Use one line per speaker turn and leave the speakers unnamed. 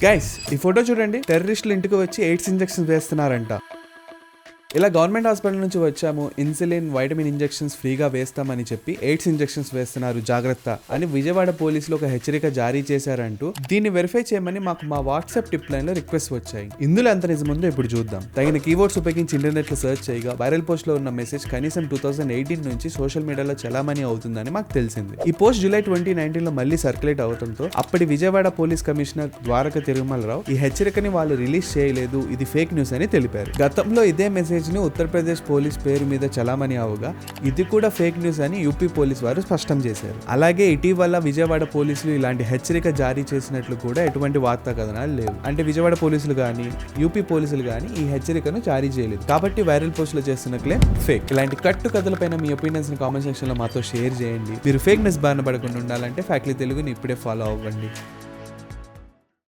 Guys ఈ photo చూడండి, టెర్రరిస్టులు ఇంటికి వచ్చి ఎయిడ్స్ ఇంజెక్షన్స్ వేస్తున్నారంట. ఇలా గవర్నమెంట్ హాస్పిటల్ నుంచి వచ్చాము, ఇన్సులిన్ వైటమిన్ ఇంజెక్షన్స్ ఫ్రీగా వేస్తామని చెప్పి ఎయిడ్స్ ఇంజెక్షన్స్ వేస్తున్నారు జాగ్రత్త అని విజయవాడ పోలీసులు ఒక హెచ్చరిక జారీ చేశారంటూ దీన్ని వెరిఫై చేయమని మాకు మా వాట్సాప్ టిప్ లైన్ లో రిక్వెస్ట్ వచ్చాయి. ఇందులో ఎంత నిజముందో ఇప్పుడు చూద్దాం. తగిన కీవర్డ్స్ ఉపయోగించి ఇంటర్నెట్ లో సెర్చ్ చేయగా వైరల్ పోస్ట్ లో ఉన్న మెసేజ్ కనీసం 2018 నుంచి సోషల్ మీడియాలో చలామణి అవుతుందని మాకు తెలిసింది. ఈ పోస్ట్ జూలై 2019 లో మళ్ళీ సర్క్యులేట్ అవడంతో అప్పటి విజయవాడ పోలీస్ కమిషనర్ ద్వారక తిరుమలరావు ఈ హెచ్చరికని వాళ్ళు రిలీజ్ చేయలేదు, ఇది ఫేక్ న్యూస్ అని తెలిపారు. గతంలో ఇదే మెసేజ్ ఉత్తరప్రదేశ్ పోలీస్ పేరు మీద చలామణి అవగా ఇది కూడా ఫేక్ న్యూస్ అని యూపీ పోలీస్ వారు స్పష్టం చేశారు. అలాగే ఇటీవల విజయవాడ పోలీసులు ఇలాంటి హెచ్చరిక జారీ చేసినట్లు కూడా ఎటువంటి వార్తా కథనాలు లేవు. అంటే విజయవాడ పోలీసులు కానీ యూపీ పోలీసులు కానీ ఈ హెచ్చరికను జారీ చేయలేదు. కాబట్టి వైరల్ పోస్టులు చేస్తున్న క్లెయిమ్ ఫేక్. ఇలాంటి కట్టు కథలపైన మీ ఒపీనియన్స్ ని కామెంట్ సెక్షన్ లో మాతో షేర్ చేయండి. మీరు ఫేక్ న్యూస్ బారిన పడకుండా ఉండాలంటే ఫ్యాక్ట్లీ తెలుగుని ఇప్పుడే ఫాలో అవ్వండి.